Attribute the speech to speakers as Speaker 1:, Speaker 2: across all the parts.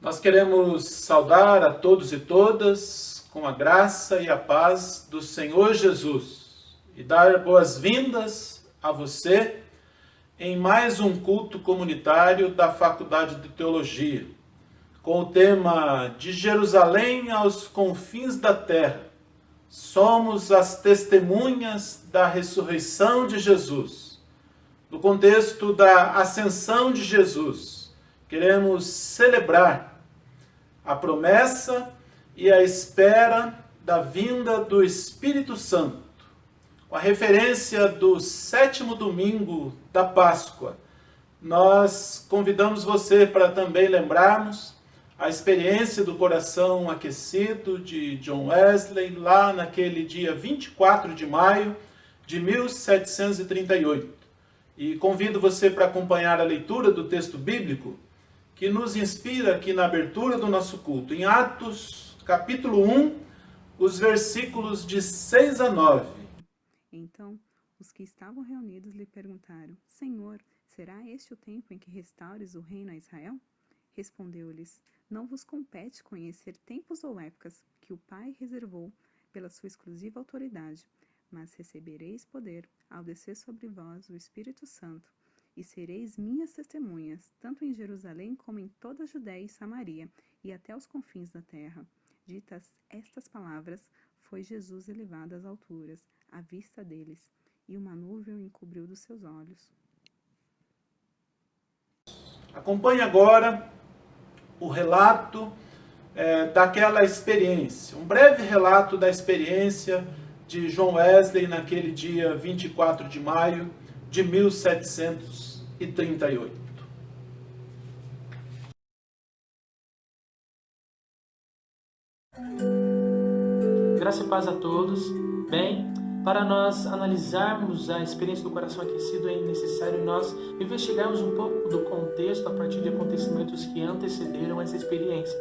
Speaker 1: Nós queremos saudar a todos e todas com a graça e a paz do Senhor Jesus e dar boas-vindas a você em mais um culto comunitário da Faculdade de Teologia, com o tema De Jerusalém aos confins da terra. Somos as testemunhas da ressurreição de Jesus. No contexto da ascensão de Jesus, queremos celebrar a promessa e a espera da vinda do Espírito Santo, com a referência do 7º domingo da Páscoa. Nós convidamos você para também lembrarmos a experiência do coração aquecido de John Wesley, lá naquele dia 24 de maio de 1738. E convido você para acompanhar a leitura do texto bíblico que nos inspira aqui na abertura do nosso culto, em Atos, capítulo 1, os versículos de 6 a 9.
Speaker 2: Então, os que estavam reunidos lhe perguntaram: Senhor, será este o tempo em que restaures o reino a Israel? Respondeu-lhes: Não vos compete conhecer tempos ou épocas que o Pai reservou pela sua exclusiva autoridade, mas recebereis poder ao descer sobre vós o Espírito Santo, e sereis minhas testemunhas, tanto em Jerusalém como em toda a Judéia e Samaria, e até os confins da terra. Ditas estas palavras, foi Jesus elevado às alturas, à vista deles, e uma nuvem o encobriu dos seus olhos.
Speaker 1: Acompanhe agora o relato daquela experiência, um breve relato da experiência de John Wesley naquele dia 24 de maio de 1738.
Speaker 3: Graça e paz a todos. Bem, para nós analisarmos a experiência do coração aquecido, é necessário nós investigarmos um pouco do contexto a partir de acontecimentos que antecederam essa experiência.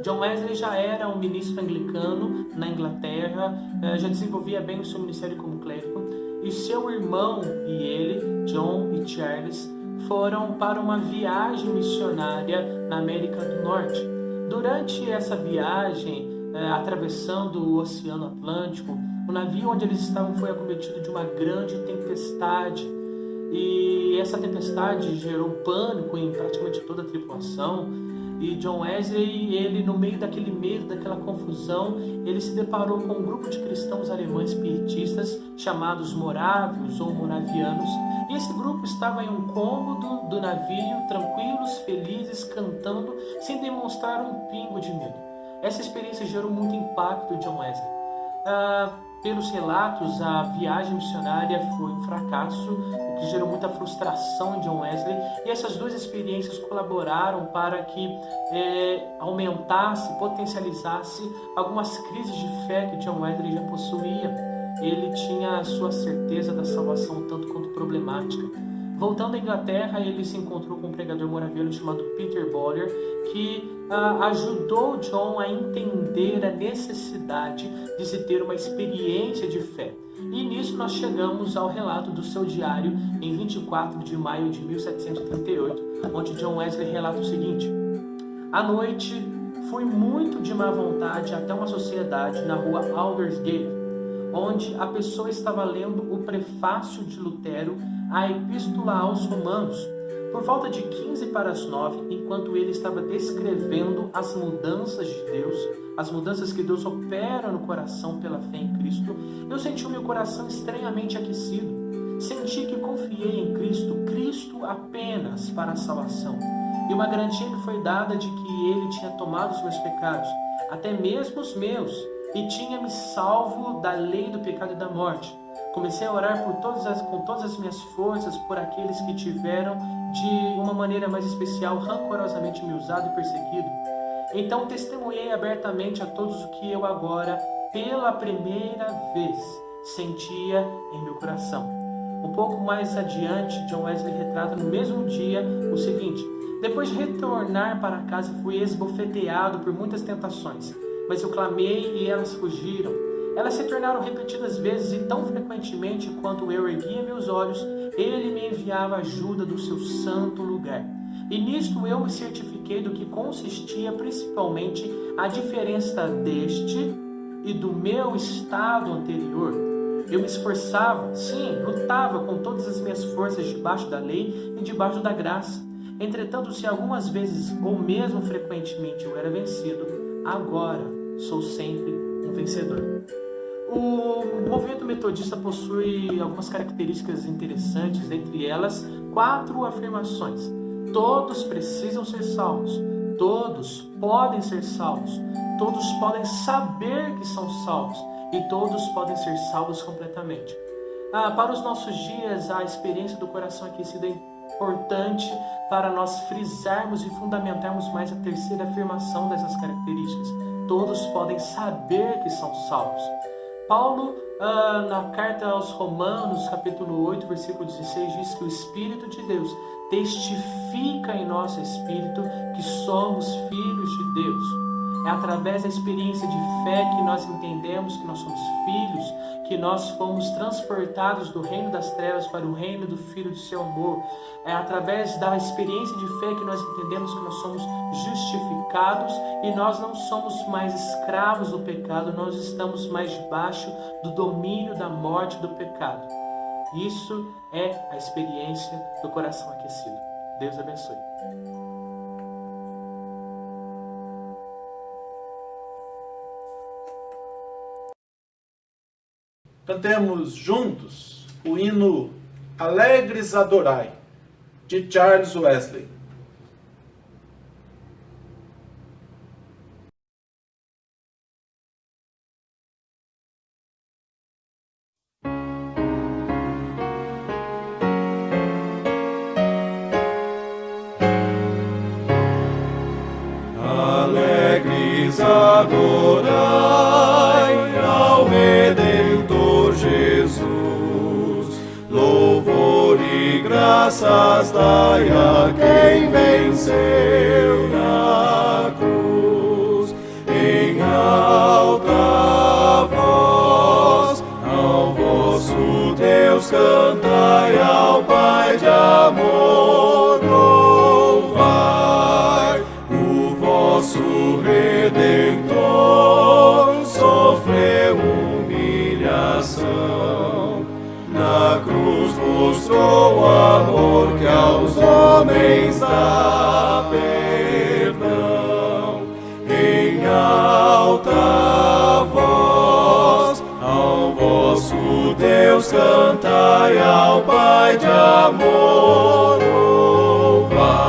Speaker 3: John Wesley já era um ministro anglicano na Inglaterra, já desenvolvia bem o seu ministério como clérigo, e seu irmão e ele, John e Charles, foram para uma viagem missionária na América do Norte. Durante essa viagem, atravessando o Oceano Atlântico, o navio onde eles estavam foi acometido de uma grande tempestade. E essa tempestade gerou pânico em praticamente toda a tripulação. E John Wesley, ele no meio daquele medo, daquela confusão, ele se deparou com um grupo de cristãos alemães pietistas chamados morávios ou moravianos. E esse grupo estava em um cômodo do navio, tranquilos, felizes, cantando, sem demonstrar um pingo de medo. Essa experiência gerou muito impacto em John Wesley. Pelos relatos, a viagem missionária foi um fracasso, o que gerou muita frustração em John Wesley, e essas duas experiências colaboraram para que aumentasse, potencializasse algumas crises de fé que John Wesley já possuía. Ele tinha a sua certeza da salvação tanto quanto problemática. Voltando à Inglaterra, ele se encontrou com um pregador moraviano chamado Peter Bowler, que ajudou John a entender a necessidade de se ter uma experiência de fé. E nisso nós chegamos ao relato do seu diário em 24 de maio de 1738, onde John Wesley relata o seguinte: à noite, fui muito de má vontade até uma sociedade na rua Aldersgate, onde a pessoa estava lendo o prefácio de Lutero à Epístola aos Romanos, por volta de 15 para as 9, enquanto ele estava descrevendo as mudanças de Deus, as mudanças que Deus opera no coração pela fé em Cristo, eu senti o meu coração estranhamente aquecido. Senti que confiei em Cristo apenas para a salvação. E uma garantia me foi dada de que Ele tinha tomado os meus pecados, até mesmo os meus, e tinha me salvo da lei do pecado e da morte. Comecei a orar com todas as minhas forças por aqueles que tiveram, de uma maneira mais especial, rancorosamente me usado e perseguido. Então testemunhei abertamente a todos o que eu agora, pela primeira vez, sentia em meu coração. Um pouco mais adiante, John Wesley retrata no mesmo dia o seguinte: depois de retornar para casa, fui esbofeteado por muitas tentações, mas eu clamei e elas fugiram. Elas se tornaram repetidas vezes e tão frequentemente quanto eu erguia meus olhos, ele me enviava ajuda do seu santo lugar. E nisto eu me certifiquei do que consistia principalmente a diferença deste e do meu estado anterior. Eu me esforçava, sim, lutava com todas as minhas forças debaixo da lei e debaixo da graça. Entretanto, se algumas vezes ou mesmo frequentemente eu era vencido, agora sou sempre um vencedor. O movimento metodista possui algumas características interessantes, dentre elas 4 afirmações. Todos precisam ser salvos, todos podem ser salvos, todos podem saber que são salvos e todos podem ser salvos completamente. Para os nossos dias, a experiência do coração aquecido é importante para nós frisarmos e fundamentarmos mais a terceira afirmação dessas características. Todos podem saber que são salvos. Paulo, na carta aos Romanos, capítulo 8, versículo 16, diz que o Espírito de Deus testifica em nosso espírito que somos filhos de Deus. É através da experiência de fé que nós entendemos que nós somos filhos, que nós fomos transportados do reino das trevas para o reino do Filho do seu amor. É através da experiência de fé que nós entendemos que nós somos justificados e nós não somos mais escravos do pecado, nós estamos mais debaixo do domínio da morte do pecado. Isso é a experiência do coração aquecido. Deus abençoe.
Speaker 1: Cantemos juntos o hino Alegres Adorai, de Charles Wesley.
Speaker 4: Alegres adorai ao Redentor Jesus, louvor e graças dai a quem venceu na cruz. Em alta voz ao vosso Deus cantai, ao Pai de amor louvai. O vosso Redentor sofreu humilhação, na cruz mostrou o amor que aos homens dá perdão. Em alta voz ao vosso Deus cantai, ao Pai de amor louvai.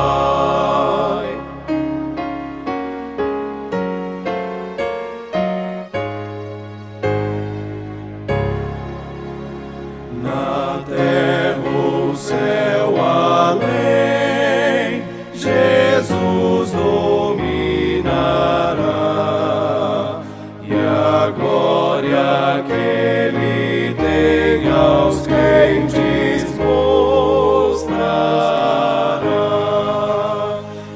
Speaker 4: Na terra o céu além, Jesus dominará, e a glória que Ele tem aos crentes mostrará.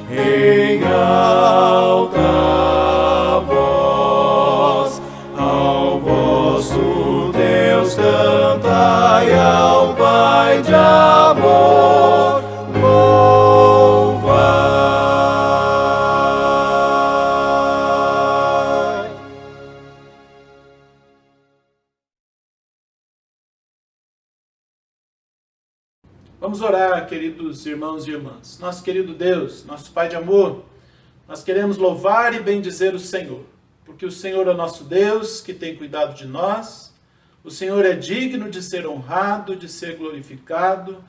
Speaker 4: Em alta voz ao vosso Deus cantai, ao Pai de amor louvai.
Speaker 1: Vamos orar, queridos irmãos e irmãs. Nosso querido Deus, nosso Pai de amor, nós queremos louvar e bendizer o Senhor, porque o Senhor é nosso Deus, que tem cuidado de nós. O Senhor é digno de ser honrado, de ser glorificado.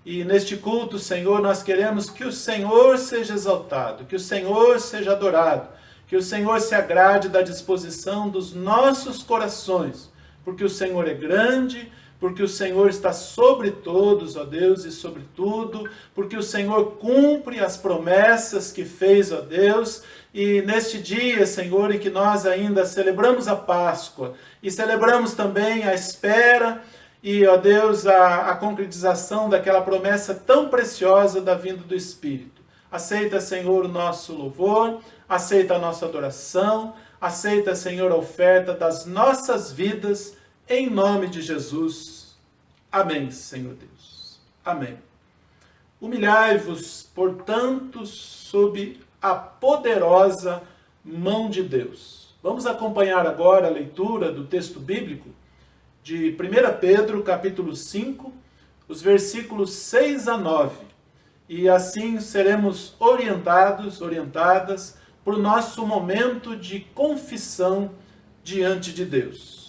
Speaker 1: E neste culto, Senhor, nós queremos que o Senhor seja exaltado, que o Senhor seja adorado, que o Senhor se agrade da disposição dos nossos corações, porque o Senhor é grande, porque o Senhor está sobre todos, ó Deus, e sobre tudo, porque o Senhor cumpre as promessas que fez, ó Deus, e neste dia, Senhor, em que nós ainda celebramos a Páscoa e celebramos também a espera e, ó Deus, a concretização daquela promessa tão preciosa da vinda do Espírito. Aceita, Senhor, o nosso louvor, aceita a nossa adoração, aceita, Senhor, a oferta das nossas vidas, em nome de Jesus. Amém, Senhor Deus. Amém. Humilhai-vos, portanto, sob a poderosa mão de Deus. Vamos acompanhar agora a leitura do texto bíblico de 1 Pedro, capítulo 5, os versículos 6 a 9. E assim seremos orientadas para o nosso momento de confissão diante de Deus.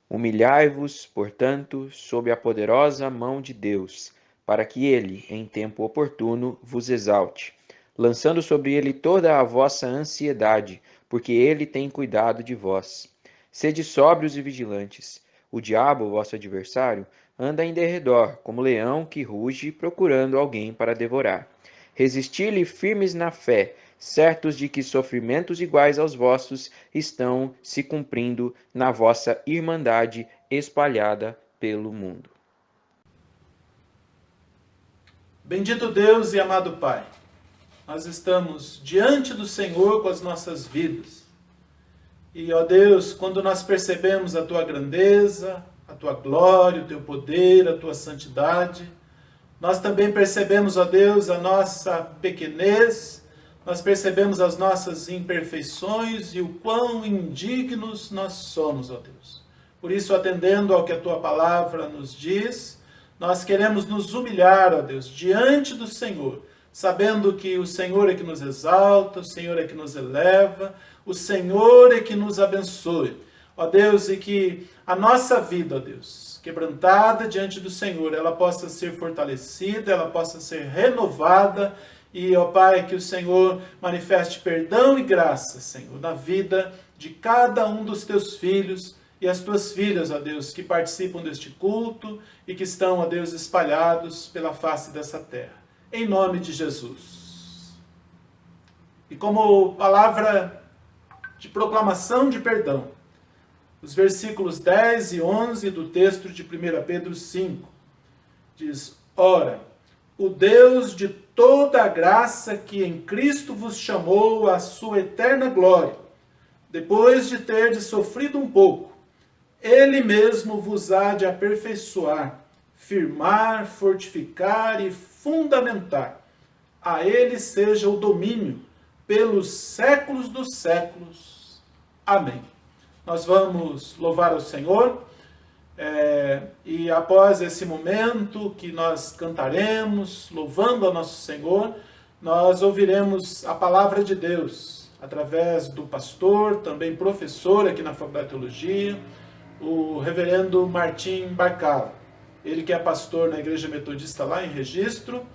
Speaker 5: Humilhai-vos, portanto, sob a poderosa mão de Deus, para que ele, em tempo oportuno, vos exalte, lançando sobre ele toda a vossa ansiedade, porque ele tem cuidado de vós. Sede sóbrios e vigilantes. O diabo, vosso adversário, anda em derredor, como leão que ruge, procurando alguém para devorar. Resisti-lhe firmes na fé, certos de que sofrimentos iguais aos vossos estão se cumprindo na vossa irmandade espalhada pelo mundo.
Speaker 1: Bendito Deus e amado Pai, nós estamos diante do Senhor com as nossas vidas. E, ó Deus, quando nós percebemos a Tua grandeza, a Tua glória, o Teu poder, a Tua santidade, nós também percebemos, ó Deus, a nossa pequenez, nós percebemos as nossas imperfeições e o quão indignos nós somos, ó Deus. Por isso, atendendo ao que a Tua palavra nos diz, nós queremos nos humilhar, ó Deus, diante do Senhor, sabendo que o Senhor é que nos exalta, o Senhor é que nos eleva, o Senhor é que nos abençoe. Ó Deus, e que a nossa vida, ó Deus, quebrantada diante do Senhor, ela possa ser fortalecida, ela possa ser renovada, e, ó Pai, que o Senhor manifeste perdão e graça, Senhor, na vida de cada um dos Teus filhos e as Tuas filhas, ó Deus, que participam deste culto e que estão, ó Deus, espalhados pela face dessa terra. Em nome de Jesus. E como palavra de proclamação de perdão, os versículos 10 e 11 do texto de 1 Pedro 5, diz: Ora, o Deus de toda a graça que em Cristo vos chamou à sua eterna glória, depois de terdes sofrido um pouco, Ele mesmo vos há de aperfeiçoar, firmar, fortificar e fundamentar. A Ele seja o domínio pelos séculos dos séculos. Amém. Nós vamos louvar ao Senhor e após esse momento que nós cantaremos, louvando ao nosso Senhor, nós ouviremos a palavra de Deus através do pastor, também professor aqui na Faculdade de Teologia, o reverendo Martim Barcala. Ele que é pastor na Igreja Metodista lá em Registro,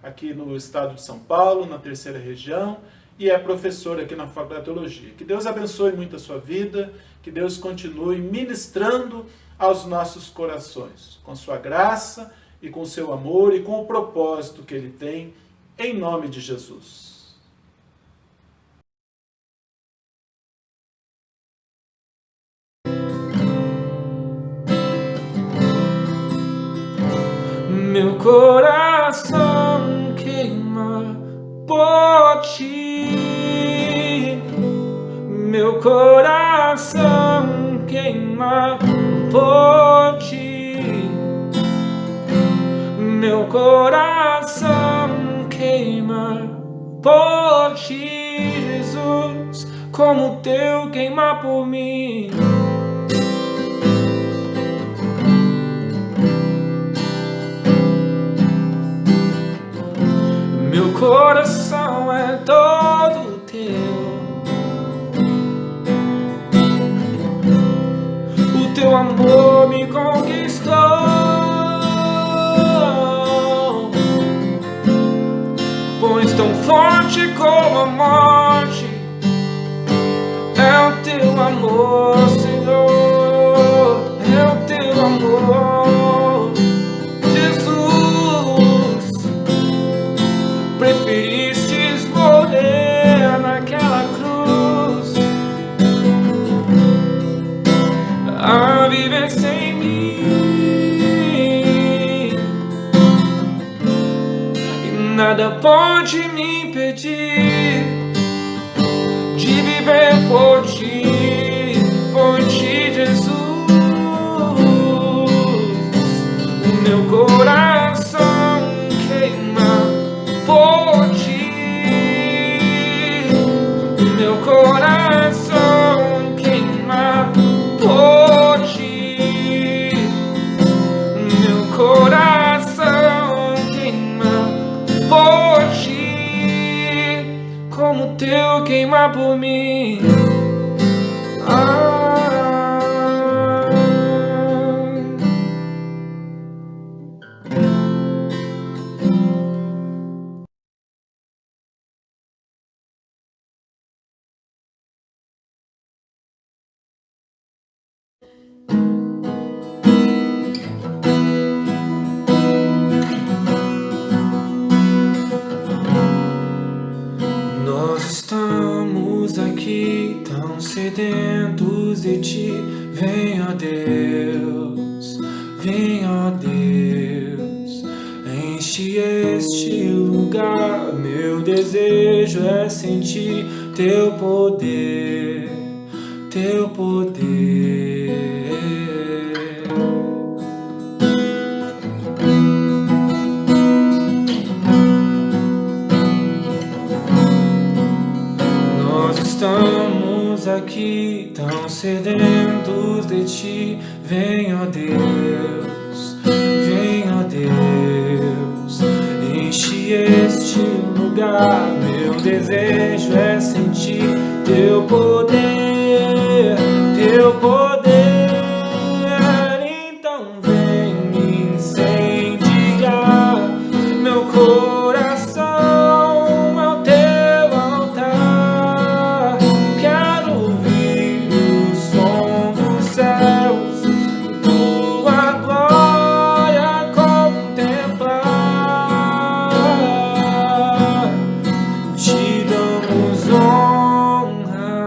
Speaker 1: aqui no estado de São Paulo, na terceira região, e é professor aqui na Faculdade de Teologia. Que Deus abençoe muito a sua vida, que Deus continue ministrando aos nossos corações, com sua graça e com seu amor e com o propósito que Ele tem, em nome de Jesus.
Speaker 3: Meu coração queima por ti. Meu coração queima por ti. Meu coração queima por ti, Jesus, como o teu queima por mim. coração é todo teu. O teu amor me conquistou, pois tão forte como a morte é o teu amor, Senhor, é o teu amor, Jesus. Preferistes morrer naquela cruz a viver sem mim, e nada pode me impedir de viver por ti, Jesus. O meu coração queima por ti, o meu coração queima por ti, o meu coração queima por ti, como o teu queima por mim. Nós estamos aqui tão sedentos de ti. Vem, ó Deus, vem, ó Deus, enche este lugar. Meu desejo é sentir teu poder, teu poder. Estamos aqui tão sedentos de ti. Vem, ó Deus, vem, ó Deus, enche este lugar. Meu desejo é sentir teu poder, teu poder. Então vem me incendiar, meu coração é o teu altar. Quero ouvir o som dos céus, tua glória contemplar. Te damos honras,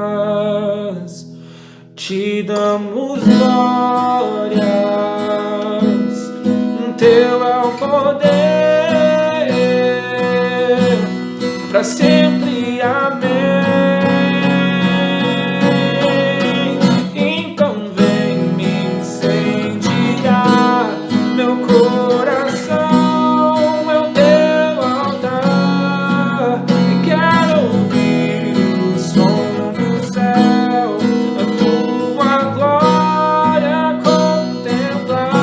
Speaker 3: te damos glórias. Teu é o poder, para sempre, amém. Então vem me incendiar, meu coração é o teu altar. Quero ouvir o som do céu, a tua glória contemplar.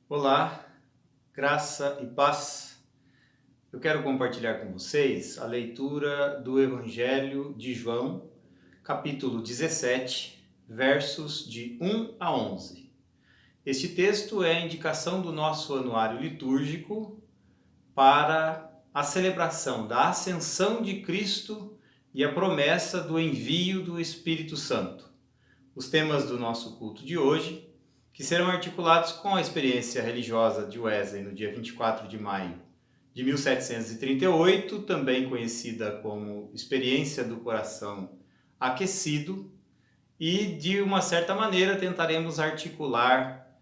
Speaker 6: Olá, graça e paz. Eu quero compartilhar com vocês a leitura do Evangelho de João, capítulo 17, versos de 1 a 11. Este texto é a indicação do nosso anuário litúrgico para a celebração da ascensão de Cristo e a promessa do envio do Espírito Santo. Os temas do nosso culto de hoje, que serão articulados com a experiência religiosa de Wesley no dia 24 de maio de 1738, também conhecida como experiência do coração aquecido, e de uma certa maneira tentaremos articular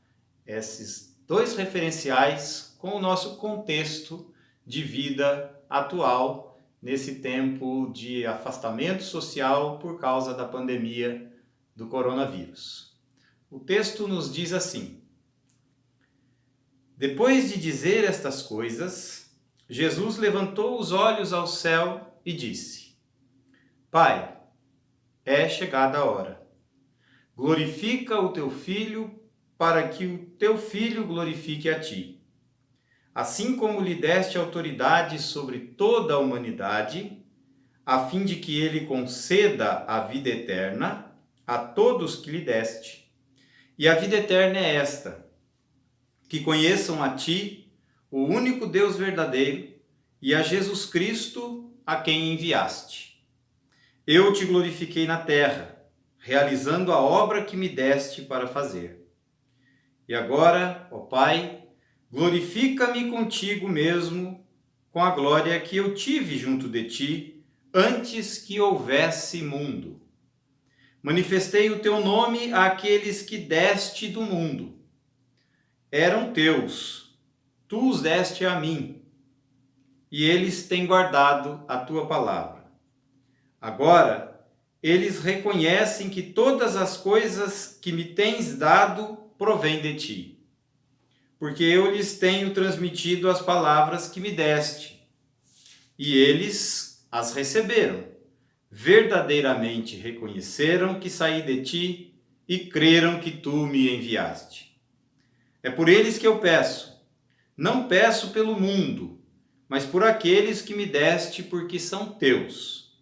Speaker 6: esses dois referenciais com o nosso contexto de vida atual, nesse tempo de afastamento social por causa da pandemia do coronavírus. O texto nos diz assim: Depois de dizer estas coisas, Jesus levantou os olhos ao céu e disse: Pai, é chegada a hora. Glorifica o teu Filho, para que o teu Filho glorifique a ti. Assim como lhe deste autoridade sobre toda a humanidade, a fim de que ele conceda a vida eterna a todos que lhe deste. E a vida eterna é esta: que conheçam a ti, o único Deus verdadeiro, e a Jesus Cristo, a quem enviaste. Eu te glorifiquei na terra, realizando a obra que me deste para fazer. E agora, ó Pai, glorifica-me contigo mesmo, com a glória que eu tive junto de ti, antes que houvesse mundo. Manifestei o teu nome àqueles que deste do mundo. Eram teus, tu os deste a mim, e eles têm guardado a tua palavra. Agora, eles reconhecem que todas as coisas que me tens dado provêm de ti, porque eu lhes tenho transmitido as palavras que me deste, e eles as receberam. Verdadeiramente reconheceram que saí de ti e creram que tu me enviaste. É por eles que eu peço. Não peço pelo mundo, mas por aqueles que me deste, porque são teus.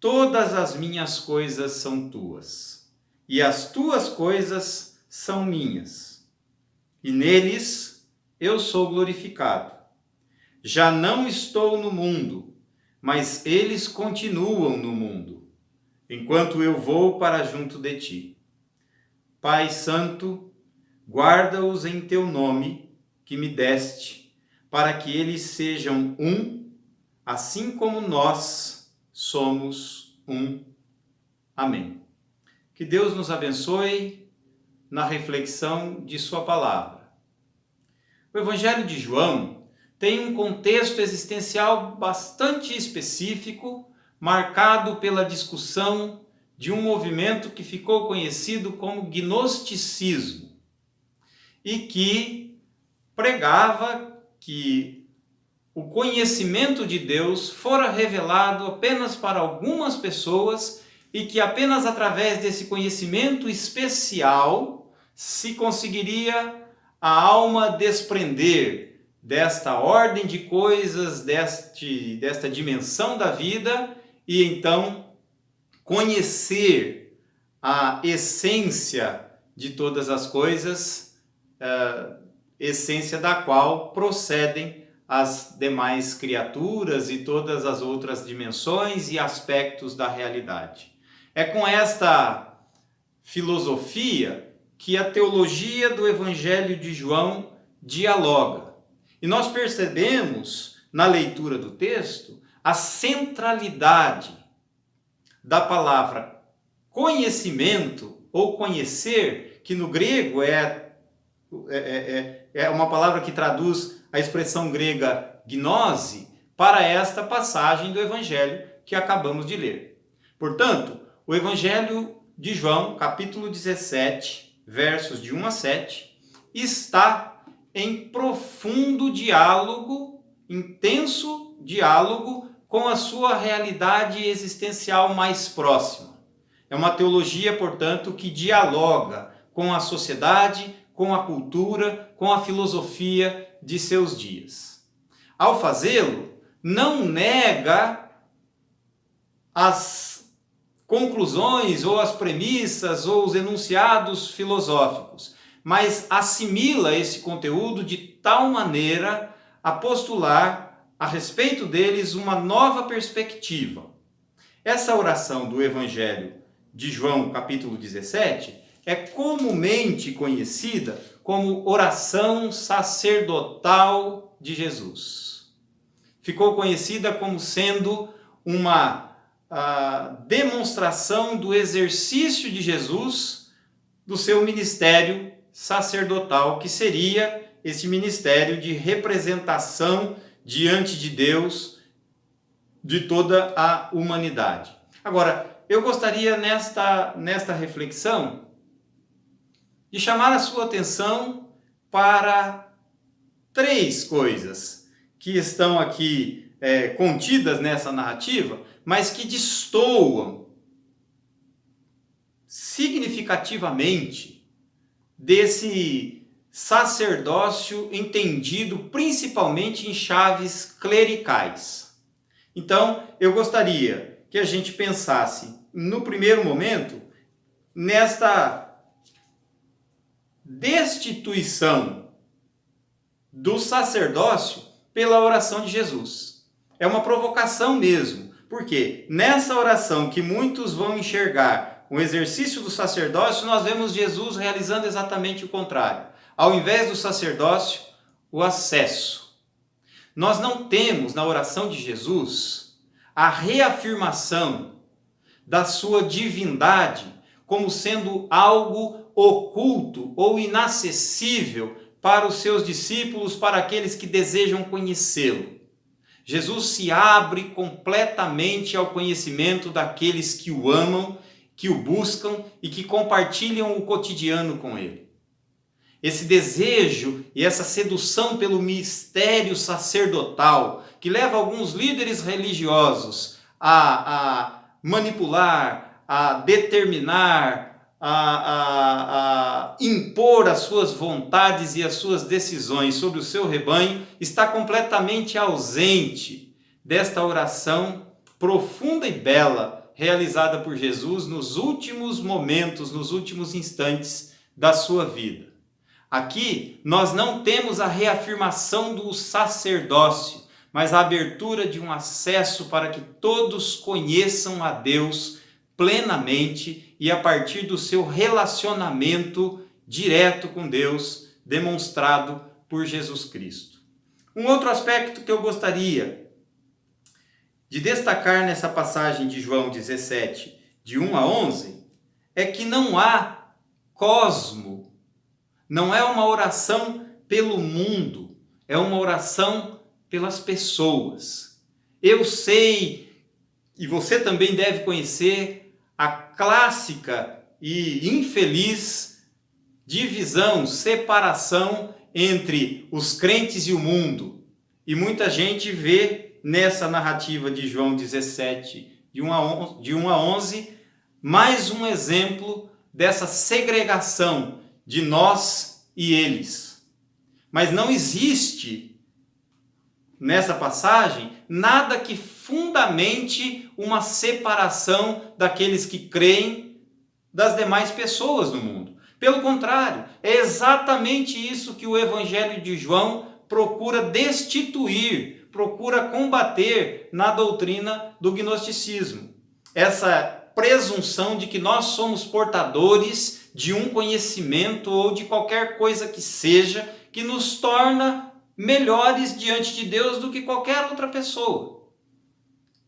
Speaker 6: Todas as minhas coisas são tuas, e as tuas coisas são minhas. E neles eu sou glorificado. Já não estou no mundo, mas eles continuam no mundo, enquanto eu vou para junto de ti. Pai Santo, guarda-os em teu nome, que me deste, para que eles sejam um, assim como nós somos um. Amém. Que Deus nos abençoe na reflexão de sua palavra. O Evangelho de João tem um contexto existencial bastante específico, marcado pela discussão de um movimento que ficou conhecido como gnosticismo e que pregava que o conhecimento de Deus fora revelado apenas para algumas pessoas e que apenas através desse conhecimento especial se conseguiria a alma desprender desta ordem de coisas, desta dimensão da vida, e então conhecer a essência de todas as coisas, essência da qual procedem as demais criaturas e todas as outras dimensões e aspectos da realidade. É com esta filosofia que a teologia do Evangelho de João dialoga. E nós percebemos, na leitura do texto, a centralidade da palavra conhecimento ou conhecer, que no grego é uma palavra que traduz a expressão grega gnose, para esta passagem do Evangelho que acabamos de ler. Portanto, o Evangelho de João, capítulo 17, versos de 1 a 7, está em profundo diálogo, intenso diálogo com a sua realidade existencial mais próxima. É uma teologia, portanto, que dialoga com a sociedade, com a cultura, com a filosofia de seus dias. Ao fazê-lo, não nega as conclusões ou as premissas ou os enunciados filosóficos, mas assimila esse conteúdo de tal maneira a postular a respeito deles uma nova perspectiva. Essa oração do Evangelho de João, capítulo 17, é comumente conhecida como oração sacerdotal de Jesus. Ficou conhecida como sendo uma demonstração do exercício de Jesus do seu ministério sacerdotal, que seria esse ministério de representação diante de Deus de toda a humanidade. Agora, eu gostaria nesta reflexão de chamar a sua atenção para três coisas que estão aqui contidas nessa narrativa, mas que destoam significativamente desse sacerdócio entendido principalmente em chaves clericais. Então, eu gostaria que a gente pensasse, no primeiro momento, nesta destituição do sacerdócio pela oração de Jesus. É uma provocação mesmo, porque nessa oração que muitos vão enxergar o exercício do sacerdócio, nós vemos Jesus realizando exatamente o contrário. Ao invés do sacerdócio, o acesso. Nós não temos na oração de Jesus a reafirmação da sua divindade como sendo algo oculto ou inacessível para os seus discípulos, para aqueles que desejam conhecê-lo. Jesus se abre completamente ao conhecimento daqueles que o amam, que o buscam e que compartilham o cotidiano com ele. Esse desejo e essa sedução pelo mistério sacerdotal que leva alguns líderes religiosos a manipular, a determinar, a impor as suas vontades e as suas decisões sobre o seu rebanho, está completamente ausente desta oração profunda e bela realizada por Jesus nos últimos momentos, nos últimos instantes da sua vida. Aqui nós não temos a reafirmação do sacerdócio, mas a abertura de um acesso para que todos conheçam a Deus plenamente e a partir do seu relacionamento direto com Deus, demonstrado por Jesus Cristo. Um outro aspecto que eu gostaria de destacar nessa passagem de João 17, de 1 a 11, é que não há cosmo, não é uma oração pelo mundo, é uma oração pelas pessoas. Eu sei, e você também deve conhecer, a clássica e infeliz divisão, separação entre os crentes e o mundo. E muita gente vê nessa narrativa de João 17, de 1 a 11, mais um exemplo dessa segregação de nós e eles. Mas não existe nessa passagem nada que fundamente uma separação daqueles que creem das demais pessoas do mundo. Pelo contrário, é exatamente isso que o Evangelho de João procura destituir, procura combater na doutrina do gnosticismo. Essa presunção de que nós somos portadores de um conhecimento ou de qualquer coisa que seja que nos torna melhores diante de Deus do que qualquer outra pessoa.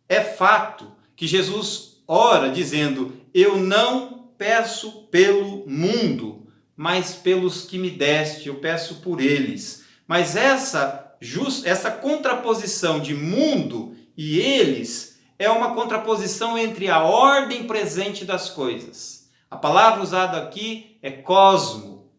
Speaker 6: É fato que Jesus ora dizendo: eu não peço pelo mundo, mas pelos que me deste, eu peço por eles. Mas essa contraposição de mundo e eles é uma contraposição entre a ordem presente das coisas. A palavra usada aqui é cosmo.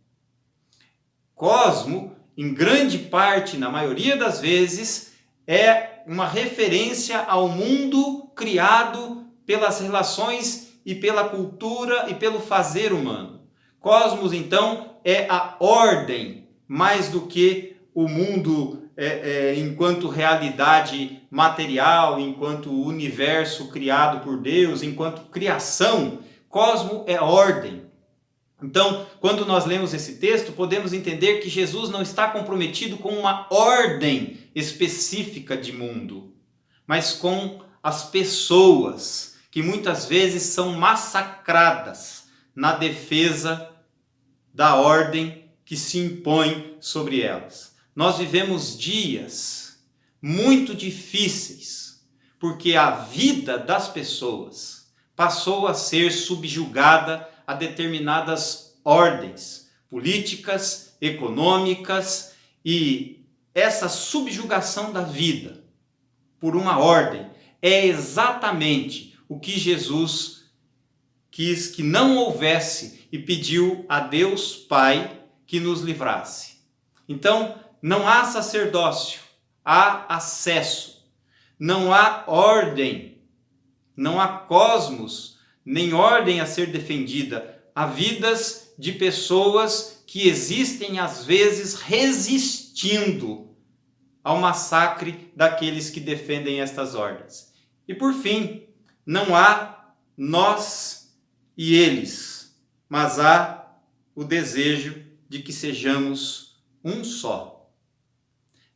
Speaker 6: Cosmo, em grande parte, na maioria das vezes, é uma referência ao mundo criado pelas relações e pela cultura e pelo fazer humano. Cosmos, então, é a ordem, mais do que o mundo enquanto realidade material, enquanto universo criado por Deus, enquanto criação. Cosmo é ordem. Então, quando nós lemos esse texto, podemos entender que Jesus não está comprometido com uma ordem específica de mundo, mas com as pessoas, que muitas vezes são massacradas na defesa da ordem que se impõe sobre elas. Nós vivemos dias muito difíceis, porque a vida das pessoas passou a ser subjugada a determinadas ordens políticas, econômicas, e essa subjugação da vida por uma ordem é exatamente o que Jesus quis que não houvesse e pediu a Deus Pai que nos livrasse. Então, não há sacerdócio, há acesso. Não há ordem, não há cosmos, nem ordem a ser defendida. Há vidas de pessoas que existem, às vezes, resistindo ao massacre daqueles que defendem estas ordens. E, por fim, não há nós e eles, mas há o desejo de que sejamos um só.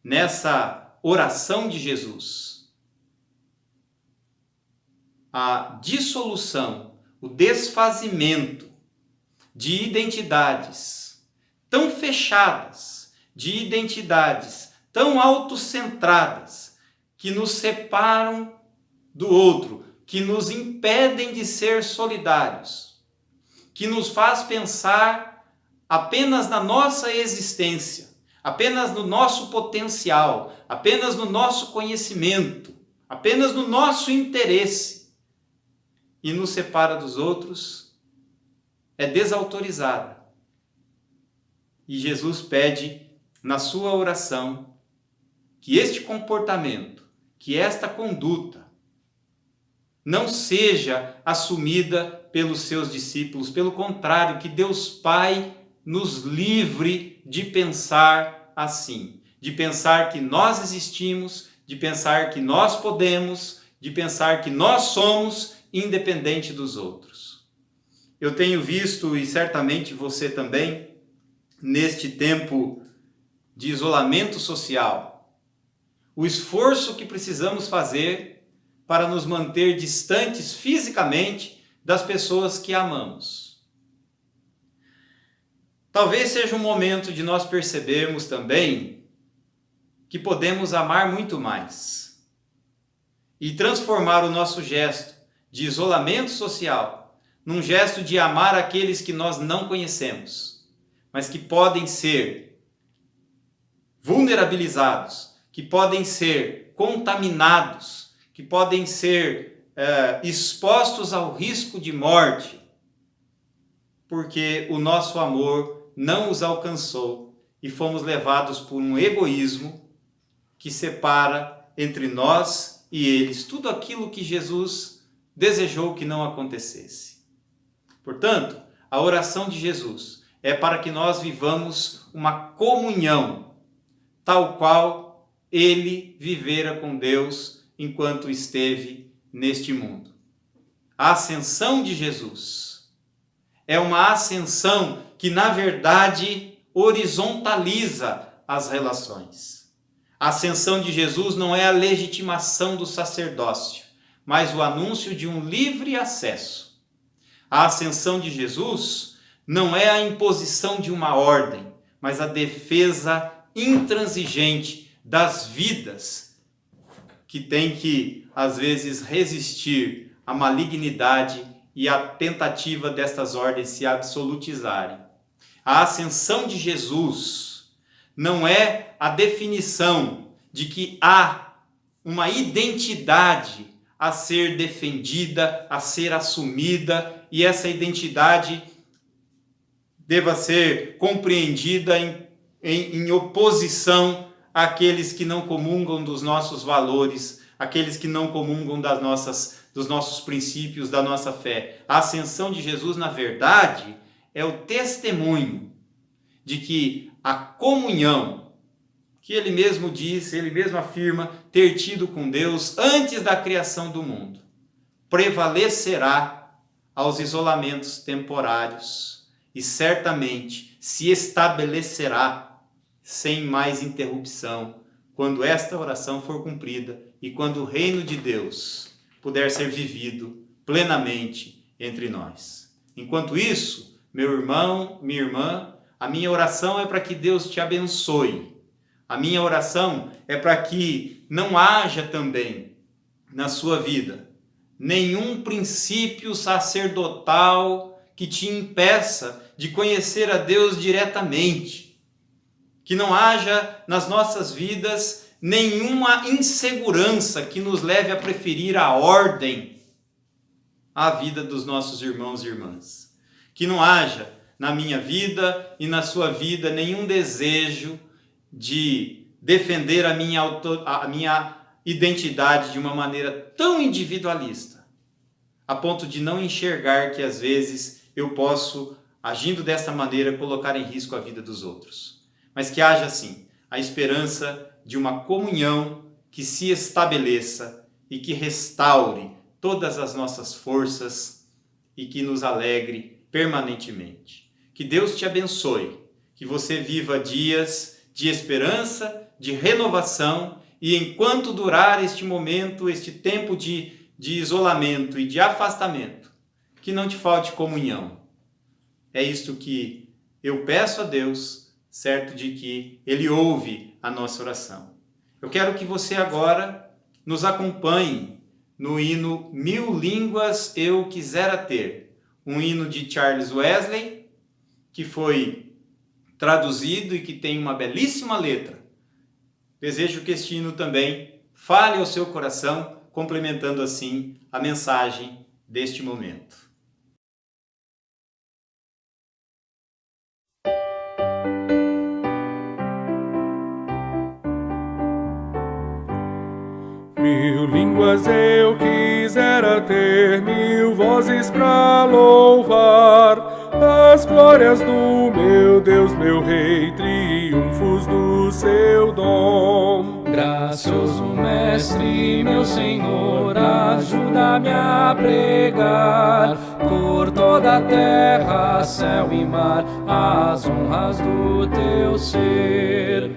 Speaker 6: Nessa oração de Jesus, a dissolução, o desfazimento de identidades tão fechadas, de identidades tão autocentradas, que nos separam do outro, que nos impedem de ser solidários, que nos faz pensar apenas na nossa existência, apenas no nosso potencial, apenas no nosso conhecimento, apenas no nosso interesse, e nos separa dos outros, é desautorizada. E Jesus pede na sua oração que este comportamento, que esta conduta, não seja assumida pelos seus discípulos. Pelo contrário, que Deus Pai nos livre de pensar assim, de pensar que nós existimos, de pensar que nós podemos, de pensar que nós somos independente dos outros. Eu tenho visto, e certamente você também, neste tempo de isolamento social, o esforço que precisamos fazer para nos manter distantes fisicamente das pessoas que amamos. Talvez seja um momento de nós percebermos também que podemos amar muito mais e transformar o nosso gesto de isolamento social num gesto de amar aqueles que nós não conhecemos, mas que podem ser vulnerabilizados, que podem ser contaminados, que podem ser expostos ao risco de morte, porque o nosso amor não os alcançou e fomos levados por um egoísmo que separa entre nós e eles tudo aquilo que Jesus desejou que não acontecesse. Portanto, a oração de Jesus é para que nós vivamos uma comunhão, tal qual ele vivera com Deus enquanto esteve neste mundo. A ascensão de Jesus é uma ascensão que, na verdade, horizontaliza as relações. A ascensão de Jesus não é a legitimação do sacerdócio, mas o anúncio de um livre acesso. A ascensão de Jesus não é a imposição de uma ordem, mas a defesa intransigente das vidas que tem que, às vezes, resistir à malignidade e à tentativa destas ordens se absolutizarem. A ascensão de Jesus não é a definição de que há uma identidade a ser defendida, a ser assumida, e essa identidade deva ser compreendida em oposição àqueles que não comungam dos nossos valores, aqueles que não comungam dos nossos princípios, da nossa fé. A ascensão de Jesus, na verdade, é o testemunho de que a comunhão, que ele mesmo diz, ele mesmo afirma ter tido com Deus antes da criação do mundo, prevalecerá aos isolamentos temporários e certamente se estabelecerá sem mais interrupção quando esta oração for cumprida e quando o reino de Deus puder ser vivido plenamente entre nós. Enquanto isso, meu irmão, minha irmã, a minha oração é para que Deus te abençoe. A minha oração é para que não haja também na sua vida nenhum princípio sacerdotal que te impeça de conhecer a Deus diretamente. Que não haja nas nossas vidas nenhuma insegurança que nos leve a preferir a ordem à vida dos nossos irmãos e irmãs. Que não haja na minha vida e na sua vida nenhum desejo de defender a minha identidade de uma maneira tão individualista, a ponto de não enxergar que às vezes eu posso, agindo dessa maneira, colocar em risco a vida dos outros. Mas que haja, sim, a esperança de uma comunhão que se estabeleça e que restaure todas as nossas forças e que nos alegre permanentemente. Que Deus te abençoe, que você viva dias de esperança, de renovação, e enquanto durar este momento, este tempo de isolamento e de afastamento, que não te falte comunhão. É isto que eu peço a Deus, certo de que Ele ouve a nossa oração. Eu quero que você agora nos acompanhe no hino Mil Línguas Eu Quisera Ter, um hino de Charles Wesley, que foi traduzido e que tem uma belíssima letra. Desejo que este hino também fale ao seu coração, complementando assim a mensagem deste momento.
Speaker 4: Mil línguas eu quisera ter, mil vozes pra louvar as glórias do meu Deus, meu Rei, triunfos do seu dom.
Speaker 7: Gracioso Mestre, meu Senhor, ajuda-me a pregar por toda a terra, céu e mar, as honras do teu ser.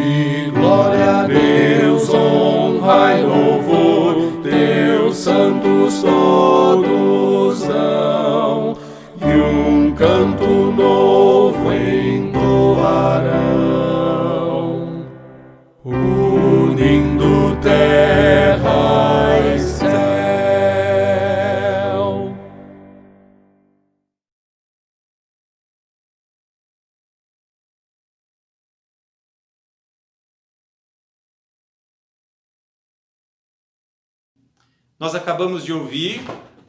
Speaker 4: E glória a Deus, honra e louvor, teus santos todos dão, e um canto novo entoarão, unindo terra e céu.
Speaker 6: Nós acabamos de ouvir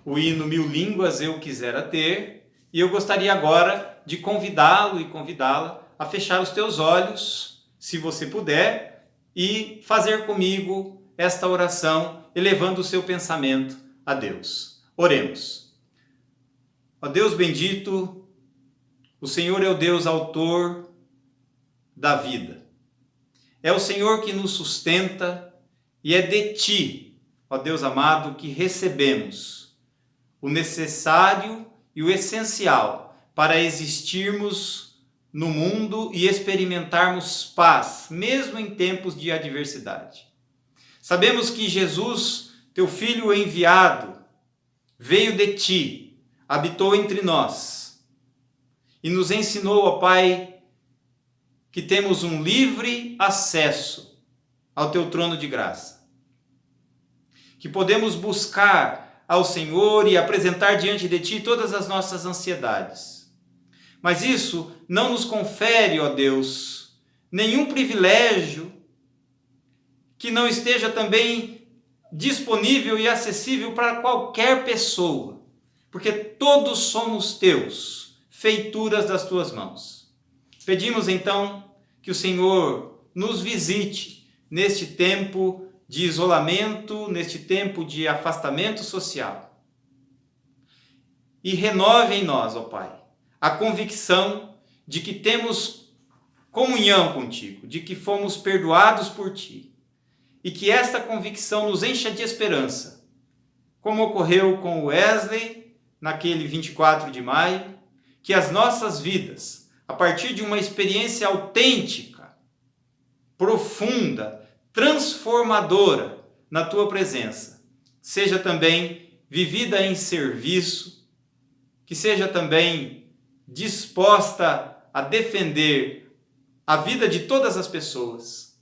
Speaker 6: o hino Mil Línguas Eu Quisera Ter, e eu gostaria agora de convidá-lo e convidá-la a fechar os teus olhos, se você puder, e fazer comigo esta oração, elevando o seu pensamento a Deus. Oremos. Ó Deus bendito, o Senhor é o Deus autor da vida. É o Senhor que nos sustenta, e é de Ti, ó Deus amado, que recebemos o necessário e o essencial para existirmos no mundo e experimentarmos paz, mesmo em tempos de adversidade. Sabemos que Jesus, teu Filho enviado, veio de Ti, habitou entre nós e nos ensinou, ó Pai, que temos um livre acesso ao Teu trono de graça, que podemos buscar ao Senhor e apresentar diante de Ti todas as nossas ansiedades. Mas isso não nos confere, ó Deus, nenhum privilégio que não esteja também disponível e acessível para qualquer pessoa, porque todos somos Teus, feituras das Tuas mãos. Pedimos então que o Senhor nos visite neste tempo de isolamento, neste tempo de afastamento social. E renove em nós, ó Pai, a convicção de que temos comunhão contigo, de que fomos perdoados por Ti. E que esta convicção nos encha de esperança, como ocorreu com Wesley naquele 24 de maio, que as nossas vidas, a partir de uma experiência autêntica, profunda, transformadora na Tua presença, seja também vivida em serviço, que seja também disposta a defender a vida de todas as pessoas,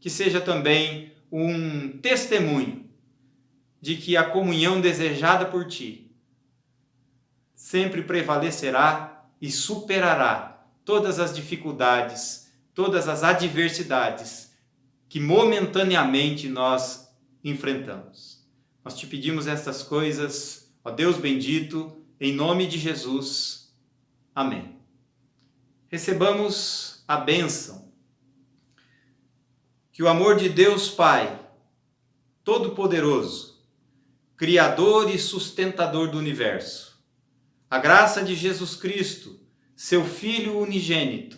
Speaker 6: que seja também um testemunho de que a comunhão desejada por Ti sempre prevalecerá e superará todas as dificuldades, todas as adversidades que momentaneamente nós enfrentamos. Nós Te pedimos estas coisas, Ó Deus bendito, em nome de Jesus. Amém. Recebamos a bênção. Que o amor de Deus Pai, Todo-Poderoso, Criador e sustentador do universo, a graça de Jesus Cristo, seu Filho unigênito,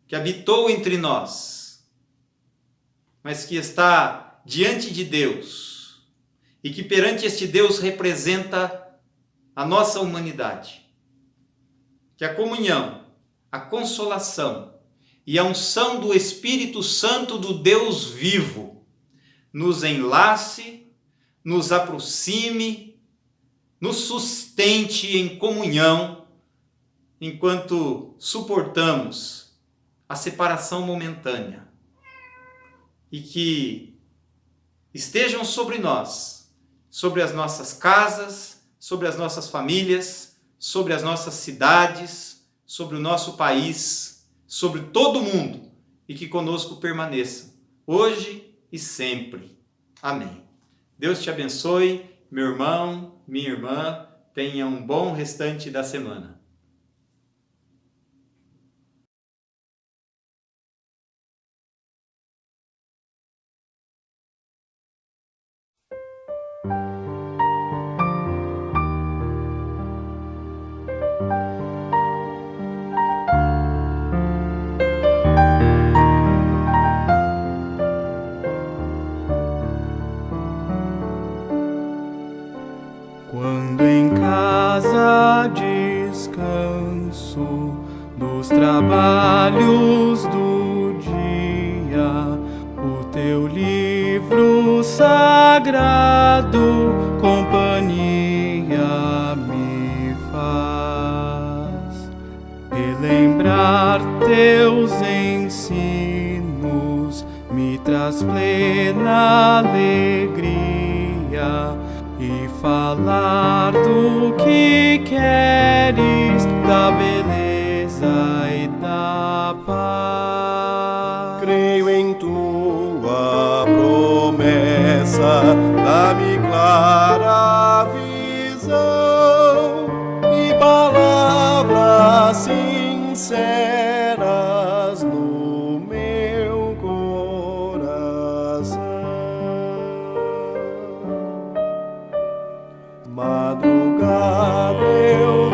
Speaker 6: que habitou entre nós, mas que está diante de Deus e que perante este Deus representa a nossa humanidade. Que a comunhão, a consolação e a unção do Espírito Santo do Deus vivo nos enlace, nos aproxime, nos sustente em comunhão, enquanto suportamos a separação momentânea. E que estejam sobre nós, sobre as nossas casas, sobre as nossas famílias, sobre as nossas cidades, sobre o nosso país, sobre todo o mundo, e que conosco permaneçam, hoje e sempre. Amém. Deus te abençoe, meu irmão, minha irmã, tenha um bom restante da semana.
Speaker 4: Quando em casa descanso dos trabalhos do dia, o teu livro sagrado companhia me faz. Relembrar teus ensinos me traz plena alegria, e falar do que queres, da beleza e da paz.
Speaker 8: Creio em tua promessa, dá-me clara visão e palavras sinceras no meu coração. Madrugada eu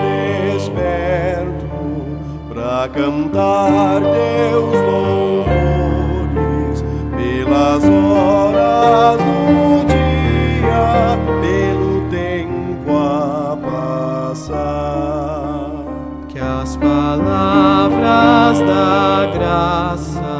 Speaker 8: desperto pra cantar teus louvores, pelas horas do dia, pelo tempo a passar.
Speaker 4: Que as palavras da graça